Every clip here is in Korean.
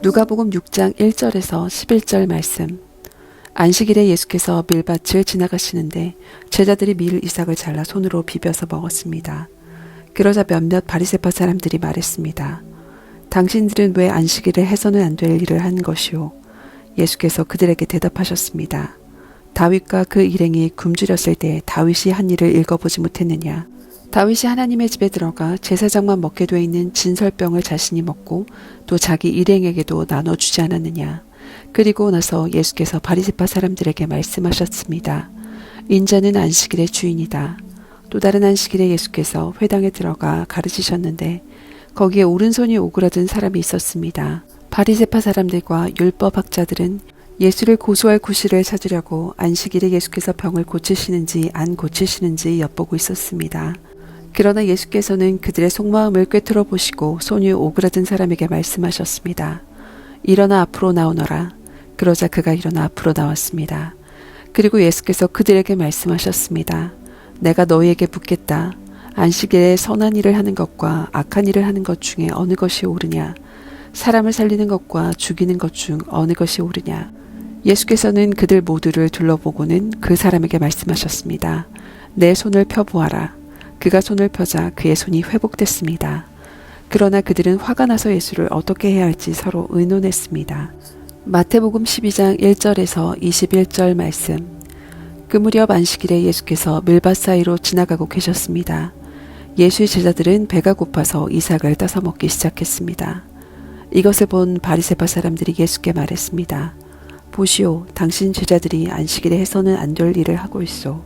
누가복음 6장 1절에서 11절 말씀. 안식일에 예수께서 밀밭을 지나가시는데 제자들이 밀 이삭을 잘라 손으로 비벼서 먹었습니다. 그러자 몇몇 바리새파 사람들이 말했습니다. 당신들은 왜 안식일에 해서는 안 될 일을 한 것이오? 예수께서 그들에게 대답하셨습니다. 다윗과 그 일행이 굶주렸을 때 다윗이 한 일을 읽어보지 못했느냐? 다윗이 하나님의 집에 들어가 제사장만 먹게 돼 있는 진설병을 자신이 먹고 또 자기 일행에게도 나눠주지 않았느냐. 그리고 나서 예수께서 바리새파 사람들에게 말씀하셨습니다. 인자는 안식일의 주인이다. 또 다른 안식일에 예수께서 회당에 들어가 가르치셨는데 거기에 오른손이 오그라든 사람이 있었습니다. 바리새파 사람들과 율법학자들은 예수를 고소할 구실을 찾으려고 안식일에 예수께서 병을 고치시는지 안 고치시는지 엿보고 있었습니다. 그러나 예수께서는 그들의 속마음을 꿰뚫어 보시고 손이 오그라든 사람에게 말씀하셨습니다. 일어나 앞으로 나오너라. 그러자 그가 일어나 앞으로 나왔습니다. 그리고 예수께서 그들에게 말씀하셨습니다. 내가 너희에게 묻겠다. 안식일에 선한 일을 하는 것과 악한 일을 하는 것 중에 어느 것이 옳으냐? 사람을 살리는 것과 죽이는 것 중 어느 것이 옳으냐? 예수께서는 그들 모두를 둘러보고는 그 사람에게 말씀하셨습니다. 내 손을 펴보아라. 그가 손을 펴자 그의 손이 회복됐습니다. 그러나 그들은 화가 나서 예수를 어떻게 해야 할지 서로 의논했습니다. 마태복음 12장 1절에서 21절 말씀. 그 무렵 안식일에 예수께서 밀밭 사이로 지나가고 계셨습니다. 예수의 제자들은 배가 고파서 이삭을 따서 먹기 시작했습니다. 이것을 본 바리새파 사람들이 예수께 말했습니다. 보시오, 당신 제자들이 안식일에 해서는 안 될 일을 하고 있소.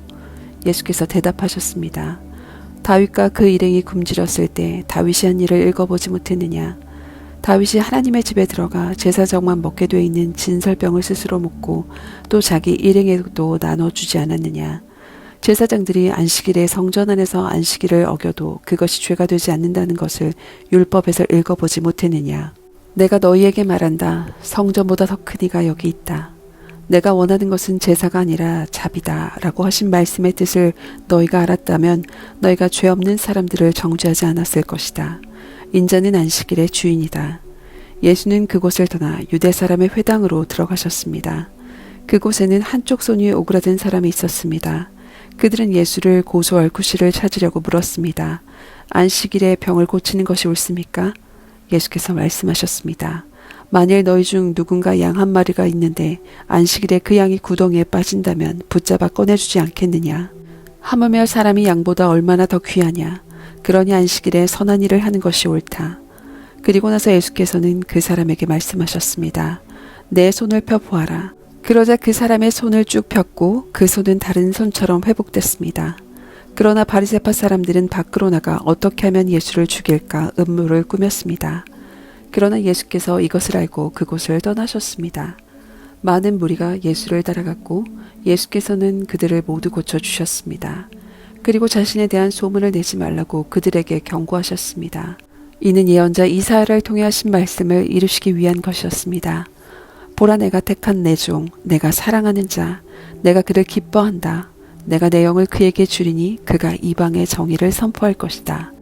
예수께서 대답하셨습니다. 다윗과 그 일행이 굶주렸을 때 다윗이 한 일을 읽어보지 못했느냐? 다윗이 하나님의 집에 들어가 제사장만 먹게 돼 있는 진설병을 스스로 먹고 또 자기 일행에게도 나눠주지 않았느냐? 제사장들이 안식일에 성전 안에서 안식일을 어겨도 그것이 죄가 되지 않는다는 것을 율법에서 읽어보지 못했느냐? 내가 너희에게 말한다. 성전보다 더 큰 이가 여기 있다. 내가 원하는 것은 제사가 아니라 자비다 라고 하신 말씀의 뜻을 너희가 알았다면 너희가 죄 없는 사람들을 정죄하지 않았을 것이다. 인자는 안식일의 주인이다. 예수는 그곳을 떠나 유대 사람의 회당으로 들어가셨습니다. 그곳에는 한쪽 손 위에 오그라든 사람이 있었습니다. 그들은 예수를 고소할 구실을 찾으려고 물었습니다. 안식일에 병을 고치는 것이 옳습니까? 예수께서 말씀하셨습니다. 만일 너희 중 누군가 양 한 마리가 있는데 안식일에 그 양이 구덩이에 빠진다면 붙잡아 꺼내주지 않겠느냐? 하물며 사람이 양보다 얼마나 더 귀하냐? 그러니 안식일에 선한 일을 하는 것이 옳다. 그리고 나서 예수께서는 그 사람에게 말씀하셨습니다. 내 손을 펴보아라. 그러자 그 사람의 손을 쭉 폈고 그 손은 다른 손처럼 회복됐습니다. 그러나 바리새파 사람들은 밖으로 나가 어떻게 하면 예수를 죽일까 음모를 꾸몄습니다. 그러나 예수께서 이것을 알고 그곳을 떠나셨습니다. 많은 무리가 예수를 따라갔고 예수께서는 그들을 모두 고쳐주셨습니다. 그리고 자신에 대한 소문을 내지 말라고 그들에게 경고하셨습니다. 이는 예언자 이사야를 통해 하신 말씀을 이루시기 위한 것이었습니다. 보라, 내가 택한 내 종, 내가 사랑하는 자, 내가 그를 기뻐한다. 내가 내 영을 그에게 주리니 그가 이방의 정의를 선포할 것이다.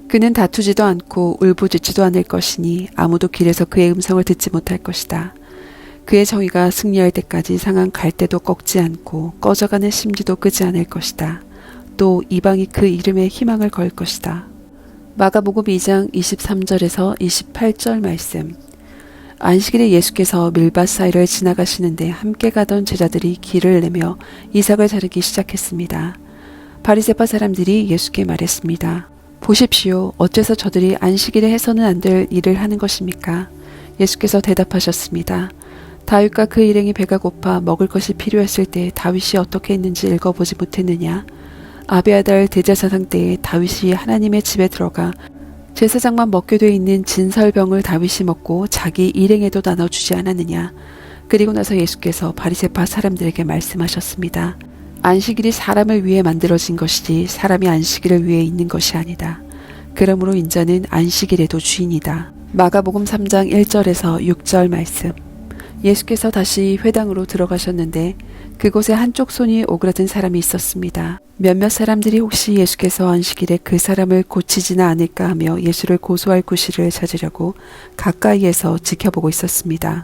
그는 다투지도 않고 울부짖지도 않을 것이니 아무도 길에서 그의 음성을 듣지 못할 것이다. 그의 정의가 승리할 때까지 상한 갈대도 꺾지 않고 꺼져가는 심지도 끄지 않을 것이다. 또 이방이 그 이름에 희망을 걸 것이다. 마가복음 2장 23절에서 28절 말씀. 안식일에 예수께서 밀밭 사이를 지나가시는데 함께 가던 제자들이 길을 내며 이삭을 자르기 시작했습니다. 바리새파 사람들이 예수께 말했습니다. 보십시오. 어째서 저들이 안식일에 해서는 안 될 일을 하는 것입니까? 예수께서 대답하셨습니다. 다윗과 그 일행이 배가 고파 먹을 것이 필요했을 때 다윗이 어떻게 했는지 읽어보지 못했느냐? 아비아달 대제사장 때에 다윗이 하나님의 집에 들어가 제사장만 먹게 돼 있는 진설병을 다윗이 먹고 자기 일행에도 나눠주지 않았느냐? 그리고 나서 예수께서 바리새파 사람들에게 말씀하셨습니다. 안식일이 사람을 위해 만들어진 것이지 사람이 안식일을 위해 있는 것이 아니다. 그러므로 인자는 안식일에도 주인이다. 마가복음 3장 1절에서 6절 말씀. 예수께서 다시 회당으로 들어가셨는데 그곳에 한쪽 손이 오그라든 사람이 있었습니다. 몇몇 사람들이 혹시 예수께서 안식일에 그 사람을 고치지는 않을까 하며 예수를 고소할 구실을 찾으려고 가까이에서 지켜보고 있었습니다.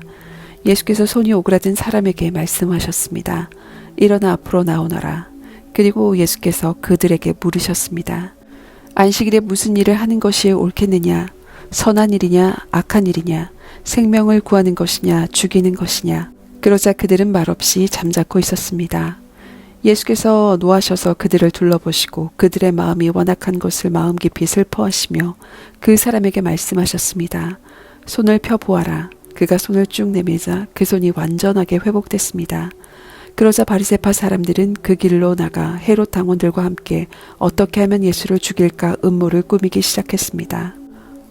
예수께서 손이 오그라든 사람에게 말씀하셨습니다. 일어나 앞으로 나오너라. 그리고 예수께서 그들에게 물으셨습니다. 안식일에 무슨 일을 하는 것이 옳겠느냐? 선한 일이냐 악한 일이냐? 생명을 구하는 것이냐 죽이는 것이냐? 그러자 그들은 말없이 잠자코 있었습니다. 예수께서 노하셔서 그들을 둘러보시고 그들의 마음이 완악한 것을 마음 깊이 슬퍼하시며 그 사람에게 말씀하셨습니다. 손을 펴보아라. 그가 손을 쭉 내밀자 그 손이 완전하게 회복됐습니다. 그러자 바리새파 사람들은 그 길로 나가 헤롯 당원들과 함께 어떻게 하면 예수를 죽일까 음모를 꾸미기 시작했습니다.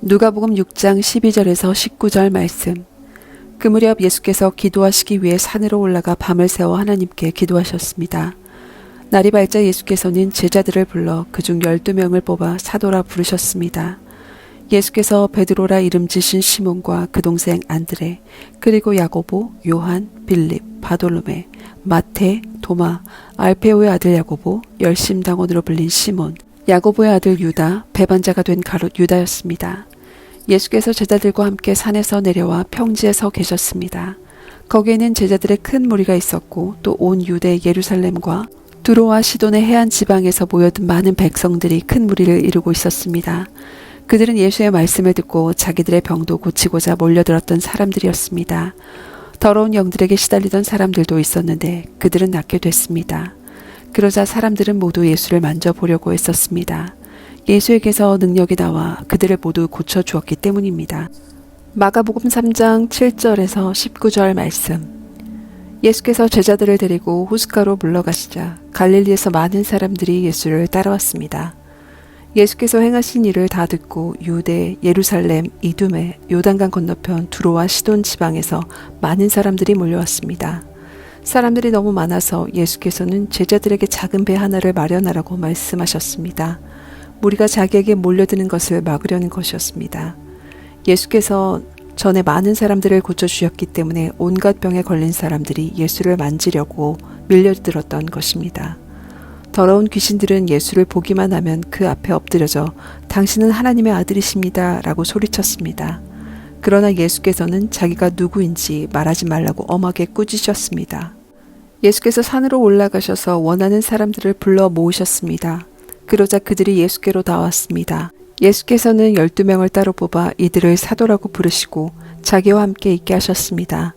누가복음 6장 12절에서 19절 말씀. 그 무렵 예수께서 기도하시기 위해 산으로 올라가 밤을 새워 하나님께 기도하셨습니다. 날이 밝자 예수께서는 제자들을 불러 그중 12명을 뽑아 사도라 부르셨습니다. 예수께서 베드로라 이름 지신 시몬과 그 동생 안드레, 그리고 야고보, 요한, 빌립, 바돌로메, 마태, 도마, 알페오의 아들 야고보, 열심당원으로 불린 시몬, 야고보의 아들 유다, 배반자가 된 가롯 유다였습니다. 예수께서 제자들과 함께 산에서 내려와 평지에 서 계셨습니다. 거기에는 제자들의 큰 무리가 있었고 또 온 유대 예루살렘과 두로와 시돈의 해안 지방에서 모여든 많은 백성들이 큰 무리를 이루고 있었습니다. 그들은 예수의 말씀을 듣고 자기들의 병도 고치고자 몰려들었던 사람들이었습니다. 더러운 영들에게 시달리던 사람들도 있었는데 그들은 낫게 됐습니다. 그러자 사람들은 모두 예수를 만져보려고 했었습니다. 예수에게서 능력이 나와 그들을 모두 고쳐주었기 때문입니다. 마가복음 3장 7절에서 19절 말씀. 예수께서 제자들을 데리고 호숫가로 물러가시자 갈릴리에서 많은 사람들이 예수를 따라왔습니다. 예수께서 행하신 일을 다 듣고 유대, 예루살렘, 이두메, 요단강 건너편 두로와 시돈 지방에서 많은 사람들이 몰려왔습니다. 사람들이 너무 많아서 예수께서는 제자들에게 작은 배 하나를 마련하라고 말씀하셨습니다. 무리가 자기에게 몰려드는 것을 막으려는 것이었습니다. 예수께서 전에 많은 사람들을 고쳐주셨기 때문에 온갖 병에 걸린 사람들이 예수를 만지려고 밀려들었던 것입니다. 더러운 귀신들은 예수를 보기만 하면 그 앞에 엎드려져 당신은 하나님의 아들이십니다 라고 소리쳤습니다. 그러나 예수께서는 자기가 누구인지 말하지 말라고 엄하게 꾸짖으셨습니다. 예수께서 산으로 올라가셔서 원하는 사람들을 불러 모으셨습니다. 그러자 그들이 예수께로 나왔습니다. 예수께서는 12명을 따로 뽑아 이들을 사도라고 부르시고 자기와 함께 있게 하셨습니다.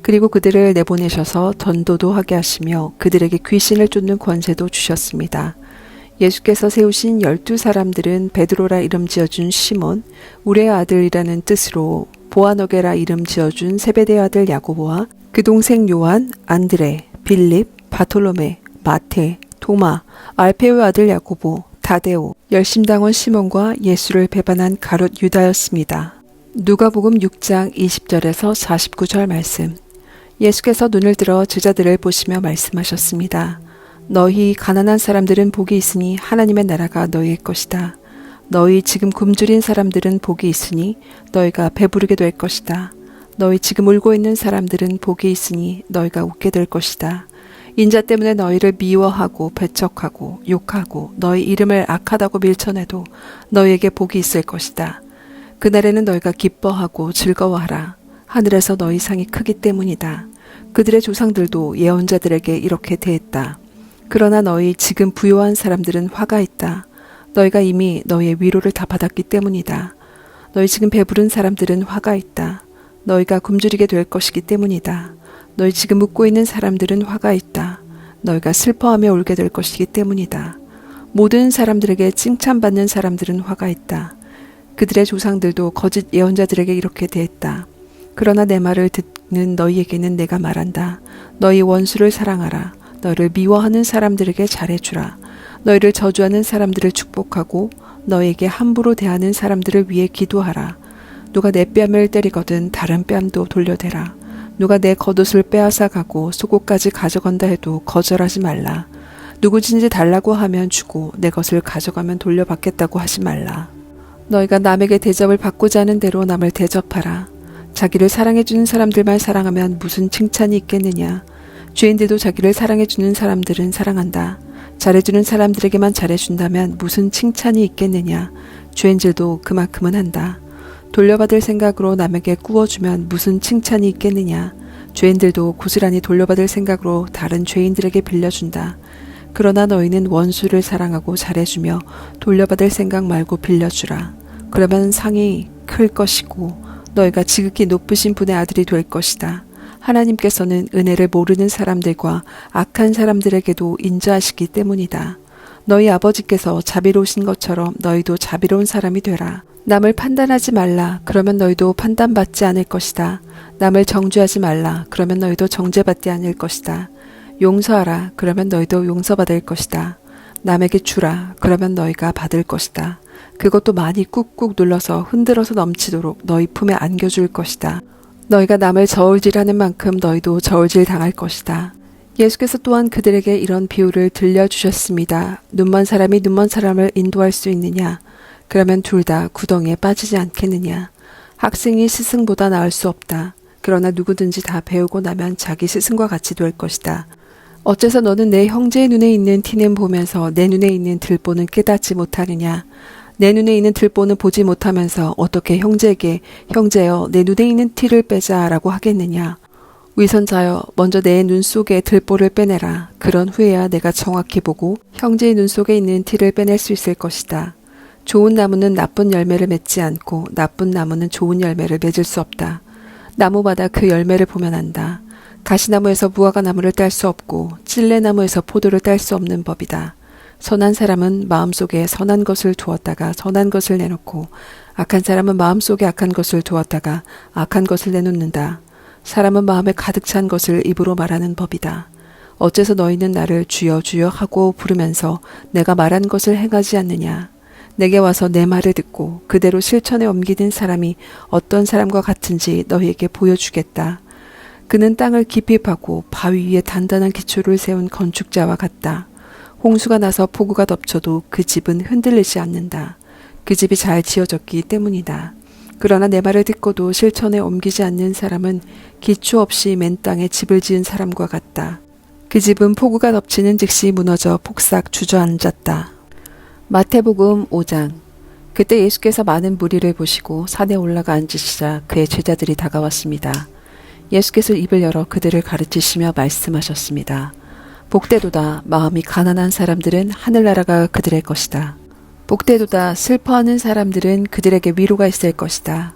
그리고 그들을 내보내셔서 전도도 하게 하시며 그들에게 귀신을 쫓는 권세도 주셨습니다. 예수께서 세우신 12사람들은 베드로라 이름 지어준 시몬, 우레의 아들이라는 뜻으로 보아너게라 이름 지어준 세베대의 아들 야고보와 그 동생 요한, 안드레, 빌립, 바톨로메, 마태, 도마, 알페오의 아들 야고보, 다데오, 열심당원 시몬과 예수를 배반한 가롯 유다였습니다. 누가복음 6장 20절에서 49절 말씀. 예수께서 눈을 들어 제자들을 보시며 말씀하셨습니다. 너희 가난한 사람들은 복이 있으니 하나님의 나라가 너희의 것이다. 너희 지금 굶주린 사람들은 복이 있으니 너희가 배부르게 될 것이다. 너희 지금 울고 있는 사람들은 복이 있으니 너희가 웃게 될 것이다. 인자 때문에 너희를 미워하고 배척하고 욕하고 너희 이름을 악하다고 밀쳐내도 너희에게 복이 있을 것이다. 그날에는 너희가 기뻐하고 즐거워하라. 하늘에서 너희 상이 크기 때문이다. 그들의 조상들도 예언자들에게 이렇게 대했다. 그러나 너희 지금 부요한 사람들은 화가 있다. 너희가 이미 너희의 위로를 다 받았기 때문이다. 너희 지금 배부른 사람들은 화가 있다. 너희가 굶주리게 될 것이기 때문이다. 너희 지금 웃고 있는 사람들은 화가 있다. 너희가 슬퍼하며 울게 될 것이기 때문이다. 모든 사람들에게 칭찬받는 사람들은 화가 있다. 그들의 조상들도 거짓 예언자들에게 이렇게 대했다. 그러나 내 말을 듣는 너희에게는 내가 말한다. 너희 원수를 사랑하라. 너희를 미워하는 사람들에게 잘해주라. 너희를 저주하는 사람들을 축복하고 너희에게 함부로 대하는 사람들을 위해 기도하라. 누가 내 뺨을 때리거든 다른 뺨도 돌려대라. 누가 내 겉옷을 빼앗아 가고 속옷까지 가져간다 해도 거절하지 말라. 누구든지 달라고 하면 주고 내 것을 가져가면 돌려받겠다고 하지 말라. 너희가 남에게 대접을 받고자 하는 대로 남을 대접하라. 자기를 사랑해주는 사람들만 사랑하면 무슨 칭찬이 있겠느냐. 죄인들도 자기를 사랑해주는 사람들은 사랑한다. 잘해주는 사람들에게만 잘해준다면 무슨 칭찬이 있겠느냐. 죄인들도 그만큼은 한다. 돌려받을 생각으로 남에게 꾸어주면 무슨 칭찬이 있겠느냐. 죄인들도 고스란히 돌려받을 생각으로 다른 죄인들에게 빌려준다. 그러나 너희는 원수를 사랑하고 잘해주며 돌려받을 생각 말고 빌려주라. 그러면 상이 클 것이고 너희가 지극히 높으신 분의 아들이 될 것이다. 하나님께서는 은혜를 모르는 사람들과 악한 사람들에게도 인자하시기 때문이다. 너희 아버지께서 자비로우신 것처럼 너희도 자비로운 사람이 되라. 남을 판단하지 말라. 그러면 너희도 판단받지 않을 것이다. 남을 정죄하지 말라. 그러면 너희도 정죄받지 않을 것이다. 용서하라. 그러면 너희도 용서받을 것이다. 남에게 주라. 그러면 너희가 받을 것이다. 그것도 많이 꾹꾹 눌러서 흔들어서 넘치도록 너희 품에 안겨줄 것이다. 너희가 남을 저울질하는 만큼 너희도 저울질 당할 것이다. 예수께서 또한 그들에게 이런 비유를 들려주셨습니다. 눈먼 사람이 눈먼 사람을 인도할 수 있느냐? 그러면 둘 다 구덩이에 빠지지 않겠느냐? 학생이 스승보다 나을 수 없다. 그러나 누구든지 다 배우고 나면 자기 스승과 같이 될 것이다. 어째서 너는 내 형제의 눈에 있는 티는 보면서 내 눈에 있는 들보는 깨닫지 못하느냐? 내 눈에 있는 들보는 보지 못하면서 어떻게 형제에게 형제여 내 눈에 있는 티를 빼자라고 하겠느냐? 위선자여 먼저 내 눈 속에 들보를 빼내라. 그런 후에야 내가 정확히 보고 형제의 눈 속에 있는 티를 빼낼 수 있을 것이다. 좋은 나무는 나쁜 열매를 맺지 않고 나쁜 나무는 좋은 열매를 맺을 수 없다. 나무마다 그 열매를 보면 안다. 가시나무에서 무화과 나무를 딸 수 없고 찔레나무에서 포도를 딸 수 없는 법이다. 선한 사람은 마음속에 선한 것을 두었다가 선한 것을 내놓고 악한 사람은 마음속에 악한 것을 두었다가 악한 것을 내놓는다. 사람은 마음에 가득 찬 것을 입으로 말하는 법이다. 어째서 너희는 나를 주여 주여 하고 부르면서 내가 말한 것을 행하지 않느냐. 내게 와서 내 말을 듣고 그대로 실천에 옮기는 사람이 어떤 사람과 같은지 너희에게 보여주겠다. 그는 땅을 깊이 파고 바위 위에 단단한 기초를 세운 건축자와 같다. 홍수가 나서 폭우가 덮쳐도 그 집은 흔들리지 않는다. 그 집이 잘 지어졌기 때문이다. 그러나 내 말을 듣고도 실천에 옮기지 않는 사람은 기초 없이 맨 땅에 집을 지은 사람과 같다. 그 집은 폭우가 덮치는 즉시 무너져 폭삭 주저앉았다. 마태복음 5장. 그때 예수께서 많은 무리를 보시고 산에 올라가 앉으시자 그의 제자들이 다가왔습니다. 예수께서 입을 열어 그들을 가르치시며 말씀하셨습니다. 복되도다 마음이 가난한 사람들은 하늘나라가 그들의 것이다. 복되도다 슬퍼하는 사람들은 그들에게 위로가 있을 것이다.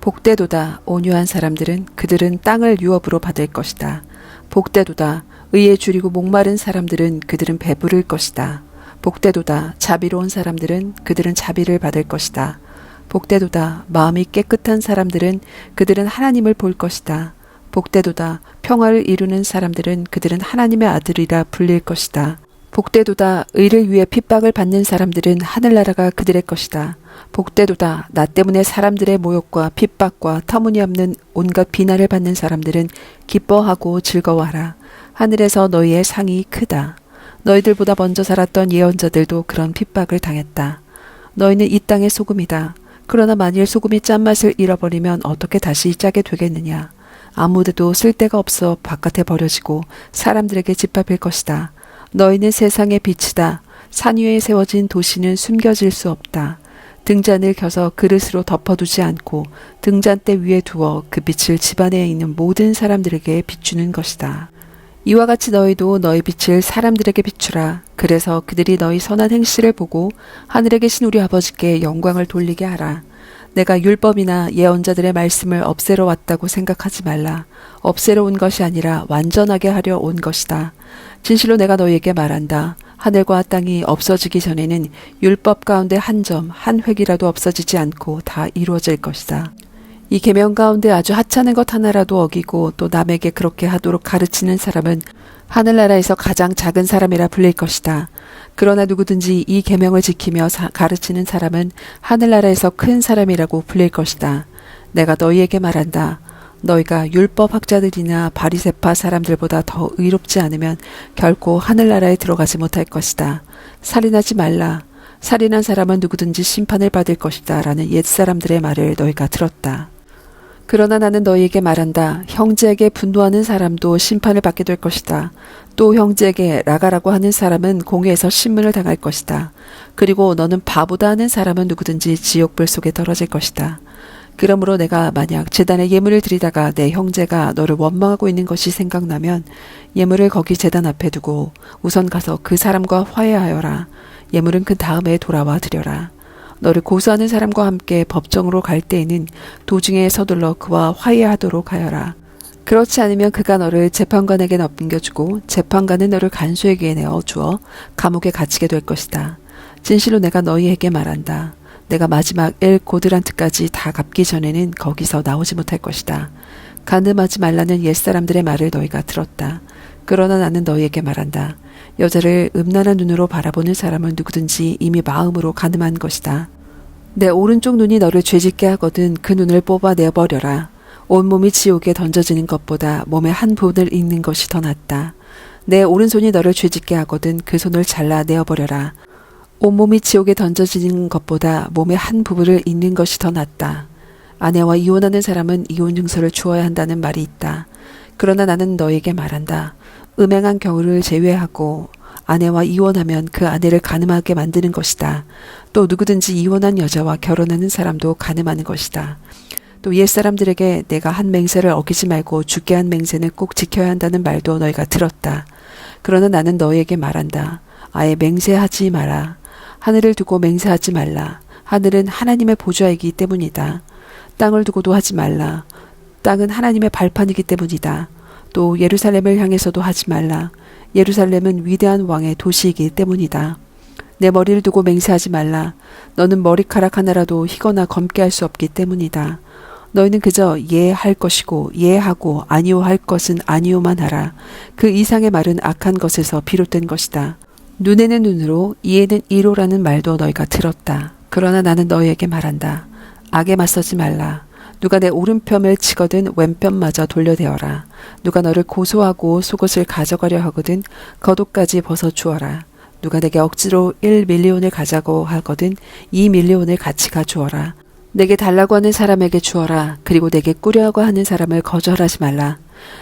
복되도다 온유한 사람들은 그들은 땅을 유업으로 받을 것이다. 복되도다 의에 줄이고 목마른 사람들은 그들은 배부를 것이다. 복되도다 자비로운 사람들은 그들은 자비를 받을 것이다. 복되도다 마음이 깨끗한 사람들은 그들은 하나님을 볼 것이다. 복되도다 평화를 이루는 사람들은 그들은 하나님의 아들이라 불릴 것이다. 복되도다 의를 위해 핍박을 받는 사람들은 하늘나라가 그들의 것이다. 복되도다 나 때문에 사람들의 모욕과 핍박과 터무니없는 온갖 비난을 받는 사람들은 기뻐하고 즐거워하라. 하늘에서 너희의 상이 크다. 너희들보다 먼저 살았던 예언자들도 그런 핍박을 당했다. 너희는 이 땅의 소금이다. 그러나 만일 소금이 짠맛을 잃어버리면 어떻게 다시 짜게 되겠느냐. 아무데도 쓸데가 없어 바깥에 버려지고 사람들에게 짓밟힐 것이다. 너희는 세상의 빛이다. 산 위에 세워진 도시는 숨겨질 수 없다. 등잔을 켜서 그릇으로 덮어두지 않고 등잔대 위에 두어 그 빛을 집안에 있는 모든 사람들에게 비추는 것이다. 이와 같이 너희도 너희 빛을 사람들에게 비추라. 그래서 그들이 너희 선한 행실을 보고 하늘에 계신 우리 아버지께 영광을 돌리게 하라. 내가 율법이나 예언자들의 말씀을 없애러 왔다고 생각하지 말라. 없애러 온 것이 아니라 완전하게 하려 온 것이다. 진실로 내가 너희에게 말한다. 하늘과 땅이 없어지기 전에는 율법 가운데 한 점, 한 획이라도 없어지지 않고 다 이루어질 것이다. 이 계명 가운데 아주 하찮은 것 하나라도 어기고 또 남에게 그렇게 하도록 가르치는 사람은 하늘나라에서 가장 작은 사람이라 불릴 것이다. 그러나 누구든지 이 계명을 지키며 가르치는 사람은 하늘나라에서 큰 사람이라고 불릴 것이다. 내가 너희에게 말한다. 너희가 율법학자들이나 바리새파 사람들보다 더 의롭지 않으면 결코 하늘나라에 들어가지 못할 것이다. 살인하지 말라. 살인한 사람은 누구든지 심판을 받을 것이다. 라는 옛사람들의 말을 너희가 들었다. 그러나 나는 너희에게 말한다. 형제에게 분노하는 사람도 심판을 받게 될 것이다. 또 형제에게 라가라고 하는 사람은 공회에서 신문을 당할 것이다. 그리고 너는 바보다 하는 사람은 누구든지 지옥불 속에 떨어질 것이다. 그러므로 내가 만약 제단에 예물을 드리다가 내 형제가 너를 원망하고 있는 것이 생각나면 예물을 거기 제단 앞에 두고 우선 가서 그 사람과 화해하여라. 예물은 그 다음에 돌아와 드려라. 너를 고소하는 사람과 함께 법정으로 갈 때에는 도중에 서둘러 그와 화해하도록 하여라. 그렇지 않으면 그가 너를 재판관에게 넘겨주고 재판관은 너를 간수에게 내어 주어 감옥에 갇히게 될 것이다. 진실로 내가 너희에게 말한다. 내가 마지막 엘 고드란트까지 다 갚기 전에는 거기서 나오지 못할 것이다. 간음하지 말라는 옛사람들의 말을 너희가 들었다. 그러나 나는 너희에게 말한다. 여자를 음란한 눈으로 바라보는 사람은 누구든지 이미 마음으로 간음한 것이다. 내 오른쪽 눈이 너를 죄짓게 하거든 그 눈을 뽑아내버려라. 온몸이 지옥에 던져지는 것보다 몸의 한 부분을 잃는 것이 더 낫다. 내 오른손이 너를 죄짓게 하거든 그 손을 잘라내어버려라. 온몸이 지옥에 던져지는 것보다 몸의 한 부분을 잃는 것이 더 낫다. 아내와 이혼하는 사람은 이혼 증서를 주어야 한다는 말이 있다. 그러나 나는 너에게 말한다. 음행한 경우를 제외하고 아내와 이혼하면 그 아내를 간음하게 만드는 것이다. 또 누구든지 이혼한 여자와 결혼하는 사람도 간음하는 것이다. 또 옛사람들에게 내가 한 맹세를 어기지 말고 죽게 한 맹세는 꼭 지켜야 한다는 말도 너희가 들었다. 그러나 나는 너희에게 말한다. 아예 맹세하지 마라. 하늘을 두고 맹세하지 말라. 하늘은 하나님의 보좌이기 때문이다. 땅을 두고도 하지 말라. 땅은 하나님의 발판이기 때문이다. 또 예루살렘을 향해서도 하지 말라. 예루살렘은 위대한 왕의 도시이기 때문이다. 내 머리를 두고 맹세하지 말라. 너는 머리카락 하나라도 희거나 검게 할 수 없기 때문이다. 너희는 그저 예 할 것이고 예 하고 아니요 할 것은 아니요만 하라. 그 이상의 말은 악한 것에서 비롯된 것이다. 눈에는 눈으로 이에는 이로라는 말도 너희가 들었다. 그러나 나는 너희에게 말한다. 악에 맞서지 말라. 누가 내 오른편을 치거든 왼편마저 돌려대어라. 누가 너를 고소하고 속옷을 가져가려 하거든 겉옷까지 벗어주어라. 누가 내게 억지로 1밀리온을 가자고 하거든 2밀리온을 같이 가주어라. 내게 달라고 하는 사람에게 주어라. 그리고 내게 꾸려고 하는 사람을 거절하지 말라.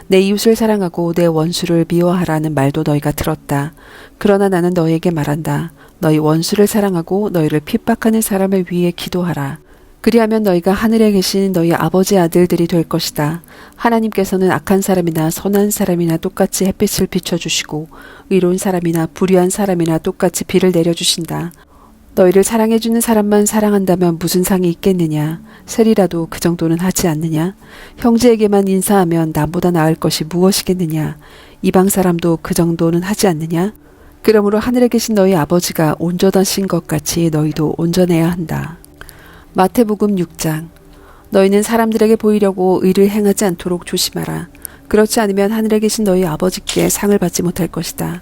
내 이웃을 사랑하고 내 원수를 미워하라는 말도 너희가 들었다. 그러나 나는 너희에게 말한다. 너희 원수를 사랑하고 너희를 핍박하는 사람을 위해 기도하라. 그리하면 너희가 하늘에 계신 너희 아버지의 아들들이 될 것이다. 하나님께서는 악한 사람이나 선한 사람이나 똑같이 햇빛을 비춰주시고 의로운 사람이나 불의한 사람이나 똑같이 비를 내려주신다. 너희를 사랑해주는 사람만 사랑한다면 무슨 상이 있겠느냐? 셀이라도 그 정도는 하지 않느냐? 형제에게만 인사하면 남보다 나을 것이 무엇이겠느냐? 이방 사람도 그 정도는 하지 않느냐? 그러므로 하늘에 계신 너희 아버지가 온전하신 것 같이 너희도 온전해야 한다. 마태복음 6장. 너희는 사람들에게 보이려고 의를 행하지 않도록 조심하라. 그렇지 않으면 하늘에 계신 너희 아버지께 상을 받지 못할 것이다.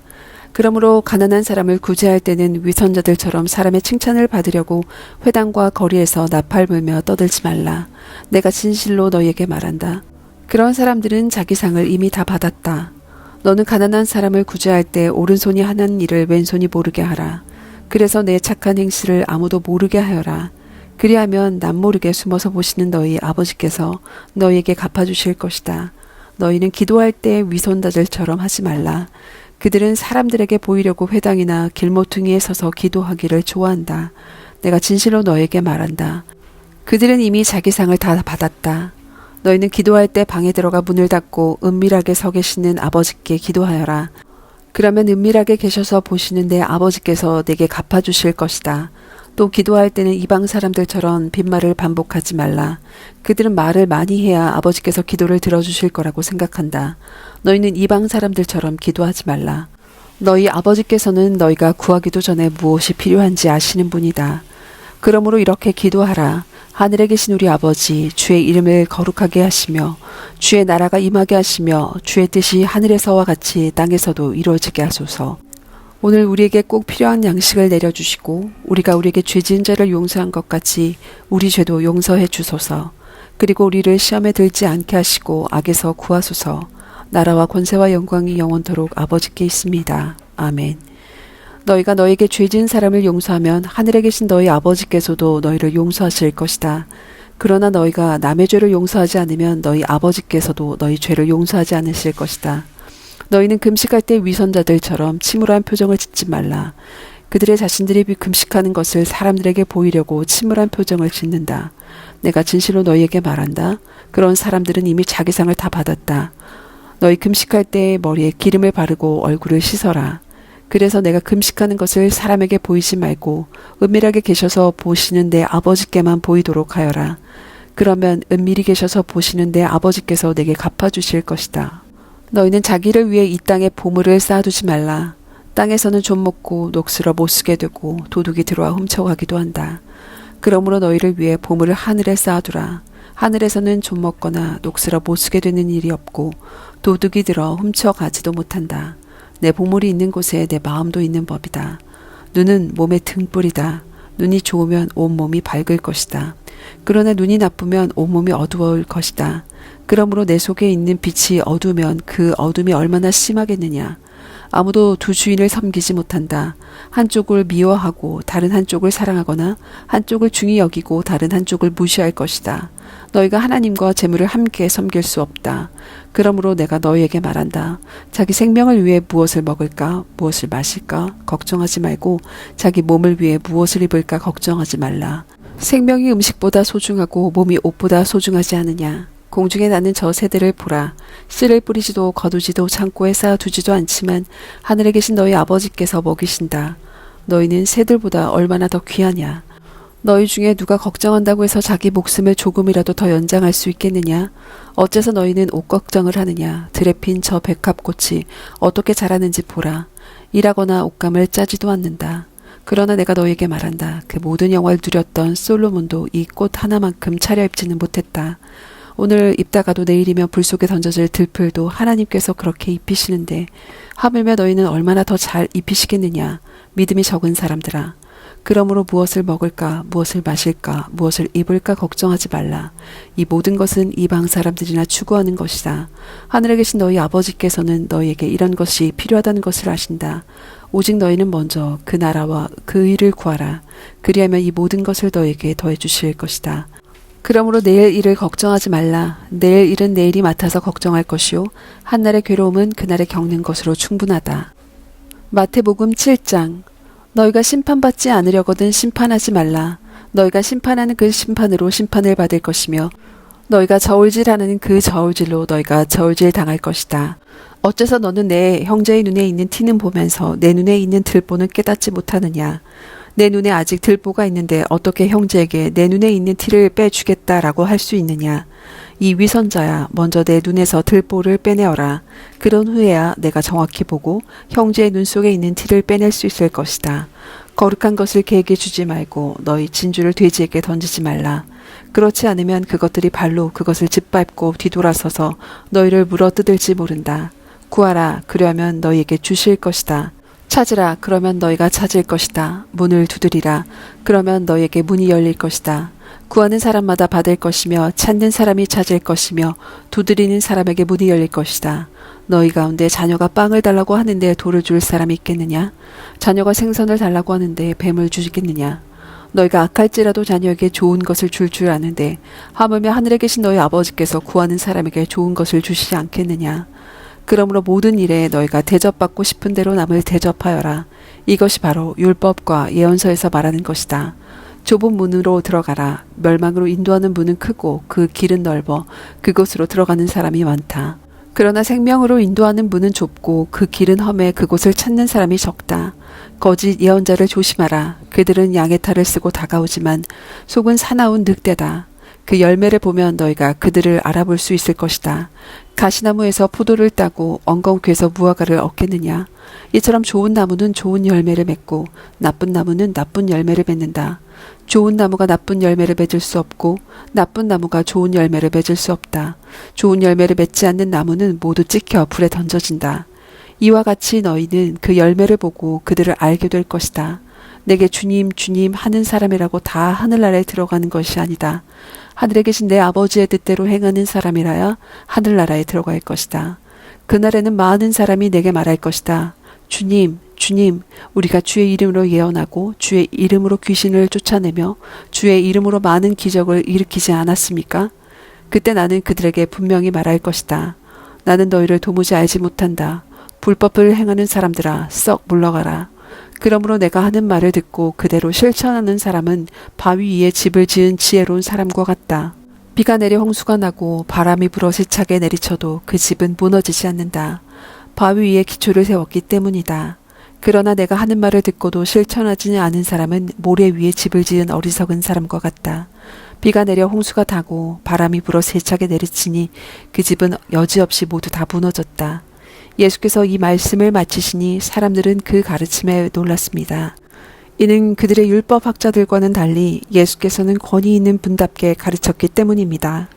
그러므로 가난한 사람을 구제할 때는 위선자들처럼 사람의 칭찬을 받으려고 회당과 거리에서 나팔 불며 떠들지 말라. 내가 진실로 너희에게 말한다. 그런 사람들은 자기 상을 이미 다 받았다. 너는 가난한 사람을 구제할 때 오른손이 하는 일을 왼손이 모르게 하라. 그래서 내 착한 행실을 아무도 모르게 하여라. 그리하면 남모르게 숨어서 보시는 너희 아버지께서 너희에게 갚아주실 것이다. 너희는 기도할 때 위선자들처럼 하지 말라. 그들은 사람들에게 보이려고 회당이나 길모퉁이에 서서 기도하기를 좋아한다. 내가 진실로 너에게 말한다. 그들은 이미 자기 상을 다 받았다. 너희는 기도할 때 방에 들어가 문을 닫고 은밀하게 서 계시는 아버지께 기도하여라. 그러면 은밀하게 계셔서 보시는 내 아버지께서 내게 갚아주실 것이다. 또 기도할 때는 이방 사람들처럼 빈말을 반복하지 말라. 그들은 말을 많이 해야 아버지께서 기도를 들어주실 거라고 생각한다. 너희는 이방 사람들처럼 기도하지 말라. 너희 아버지께서는 너희가 구하기도 전에 무엇이 필요한지 아시는 분이다. 그러므로 이렇게 기도하라. 하늘에 계신 우리 아버지, 주의 이름을 거룩하게 하시며 주의 나라가 임하게 하시며 주의 뜻이 하늘에서와 같이 땅에서도 이루어지게 하소서. 오늘 우리에게 꼭 필요한 양식을 내려주시고 우리가 우리에게 죄 지은 자를 용서한 것 같이 우리 죄도 용서해 주소서. 그리고 우리를 시험에 들지 않게 하시고 악에서 구하소서. 나라와 권세와 영광이 영원토록 아버지께 있습니다. 아멘. 너희가 너에게 죄 지은 사람을 용서하면 하늘에 계신 너희 아버지께서도 너희를 용서하실 것이다. 그러나 너희가 남의 죄를 용서하지 않으면 너희 아버지께서도 너희 죄를 용서하지 않으실 것이다. 너희는 금식할 때 위선자들처럼 침울한 표정을 짓지 말라. 그들의 자신들이 금식하는 것을 사람들에게 보이려고 침울한 표정을 짓는다. 내가 진실로 너희에게 말한다. 그런 사람들은 이미 자기 상을 다 받았다. 너희 금식할 때 머리에 기름을 바르고 얼굴을 씻어라. 그래서 내가 금식하는 것을 사람에게 보이지 말고 은밀하게 계셔서 보시는 내 아버지께만 보이도록 하여라. 그러면 은밀히 계셔서 보시는 내 아버지께서 내게 갚아주실 것이다. 너희는 자기를 위해 이 땅에 보물을 쌓아두지 말라. 땅에서는 좀 먹고 녹슬어 못 쓰게 되고 도둑이 들어와 훔쳐가기도 한다. 그러므로 너희를 위해 보물을 하늘에 쌓아두라. 하늘에서는 좀 먹거나 녹슬어 못 쓰게 되는 일이 없고 도둑이 들어 훔쳐가지도 못한다. 내 보물이 있는 곳에 내 마음도 있는 법이다. 눈은 몸의 등불이다. 눈이 좋으면 온몸이 밝을 것이다. 그러나 눈이 나쁘면 온몸이 어두울 것이다. 그러므로 내 속에 있는 빛이 어두우면 그 어둠이 얼마나 심하겠느냐. 아무도 두 주인을 섬기지 못한다. 한쪽을 미워하고 다른 한쪽을 사랑하거나 한쪽을 중히 여기고 다른 한쪽을 무시할 것이다. 너희가 하나님과 재물을 함께 섬길 수 없다. 그러므로 내가 너희에게 말한다. 자기 생명을 위해 무엇을 먹을까, 무엇을 마실까 걱정하지 말고 자기 몸을 위해 무엇을 입을까 걱정하지 말라. 생명이 음식보다 소중하고 몸이 옷보다 소중하지 않으냐. 공중에 나는 저 새들을 보라. 씨를 뿌리지도 거두지도 창고에 쌓아두지도 않지만 하늘에 계신 너희 아버지께서 먹이신다. 너희는 새들보다 얼마나 더 귀하냐. 너희 중에 누가 걱정한다고 해서 자기 목숨을 조금이라도 더 연장할 수 있겠느냐. 어째서 너희는 옷 걱정을 하느냐. 들에 핀 저 백합꽃이 어떻게 자라는지 보라. 일하거나 옷감을 짜지도 않는다. 그러나 내가 너희에게 말한다. 그 모든 영화를 누렸던 솔로몬도 이 꽃 하나만큼 차려입지는 못했다. 오늘 입다가도 내일이면 불 속에 던져질 들풀도 하나님께서 그렇게 입히시는데 하물며 너희는 얼마나 더 잘 입히시겠느냐. 믿음이 적은 사람들아. 그러므로 무엇을 먹을까, 무엇을 마실까, 무엇을 입을까 걱정하지 말라. 이 모든 것은 이방 사람들이나 추구하는 것이다. 하늘에 계신 너희 아버지께서는 너희에게 이런 것이 필요하다는 것을 아신다. 오직 너희는 먼저 그 나라와 그 의를 구하라. 그리하면 이 모든 것을 너희에게 더해 주실 것이다. 그러므로 내일 일을 걱정하지 말라. 내일 일은 내일이 맡아서 걱정할 것이요 한날의 괴로움은 그날에 겪는 것으로 충분하다. 마태복음 7장. 너희가 심판받지 않으려거든 심판하지 말라. 너희가 심판하는 그 심판으로 심판을 받을 것이며 너희가 저울질하는 그 저울질로 너희가 저울질 당할 것이다. 어째서 너는 내 형제의 눈에 있는 티는 보면서 내 눈에 있는 들보는 깨닫지 못하느냐. 내 눈에 아직 들보가 있는데 어떻게 형제에게 내 눈에 있는 티를 빼주겠다라고 할 수 있느냐. 이 위선자야, 먼저 내 눈에서 들보를 빼내어라. 그런 후에야 내가 정확히 보고 형제의 눈 속에 있는 티를 빼낼 수 있을 것이다. 거룩한 것을 개에게 주지 말고 너희 진주를 돼지에게 던지지 말라. 그렇지 않으면 그것들이 발로 그것을 짓밟고 뒤돌아서서 너희를 물어뜯을지 모른다. 구하라, 그러면 너희에게 주실 것이다. 찾으라, 그러면 너희가 찾을 것이다. 문을 두드리라, 그러면 너희에게 문이 열릴 것이다. 구하는 사람마다 받을 것이며 찾는 사람이 찾을 것이며 두드리는 사람에게 문이 열릴 것이다. 너희 가운데 자녀가 빵을 달라고 하는데 돌을 줄 사람이 있겠느냐? 자녀가 생선을 달라고 하는데 뱀을 주겠느냐? 너희가 악할지라도 자녀에게 좋은 것을 줄 아는데 하물며 하늘에 계신 너희 아버지께서 구하는 사람에게 좋은 것을 주시지 않겠느냐? 그러므로 모든 일에 너희가 대접받고 싶은 대로 남을 대접하여라. 이것이 바로 율법과 예언서에서 말하는 것이다. 좁은 문으로 들어가라. 멸망으로 인도하는 문은 크고 그 길은 넓어 그곳으로 들어가는 사람이 많다. 그러나 생명으로 인도하는 문은 좁고 그 길은 험해 그곳을 찾는 사람이 적다. 거짓 예언자를 조심하라. 그들은 양의 탈을 쓰고 다가오지만 속은 사나운 늑대다. 그 열매를 보면 너희가 그들을 알아볼 수 있을 것이다. 가시나무에서 포도를 따고 엉겅퀴에서 무화과를 얻겠느냐? 이처럼 좋은 나무는 좋은 열매를 맺고 나쁜 나무는 나쁜 열매를 맺는다. 좋은 나무가 나쁜 열매를 맺을 수 없고 나쁜 나무가 좋은 열매를 맺을 수 없다. 좋은 열매를 맺지 않는 나무는 모두 찍혀 불에 던져진다. 이와 같이 너희는 그 열매를 보고 그들을 알게 될 것이다. 내게 주님 주님 하는 사람이라고 다 하늘나라에 들어가는 것이 아니다. 하늘에 계신 내 아버지의 뜻대로 행하는 사람이라야 하늘나라에 들어갈 것이다. 그날에는 많은 사람이 내게 말할 것이다. 주님, 주님, 우리가 주의 이름으로 예언하고 주의 이름으로 귀신을 쫓아내며 주의 이름으로 많은 기적을 일으키지 않았습니까? 그때 나는 그들에게 분명히 말할 것이다. 나는 너희를 도무지 알지 못한다. 불법을 행하는 사람들아, 썩 물러가라. 그러므로 내가 하는 말을 듣고 그대로 실천하는 사람은 바위 위에 집을 지은 지혜로운 사람과 같다. 비가 내려 홍수가 나고 바람이 불어 세차게 내리쳐도 그 집은 무너지지 않는다. 바위 위에 기초를 세웠기 때문이다. 그러나 내가 하는 말을 듣고도 실천하지 않은 사람은 모래 위에 집을 지은 어리석은 사람과 같다. 비가 내려 홍수가 타고 바람이 불어 세차게 내리치니 그 집은 여지없이 모두 다 무너졌다. 예수께서 이 말씀을 마치시니 사람들은 그 가르침에 놀랐습니다. 이는 그들의 율법 학자들과는 달리 예수께서는 권위 있는 분답게 가르쳤기 때문입니다.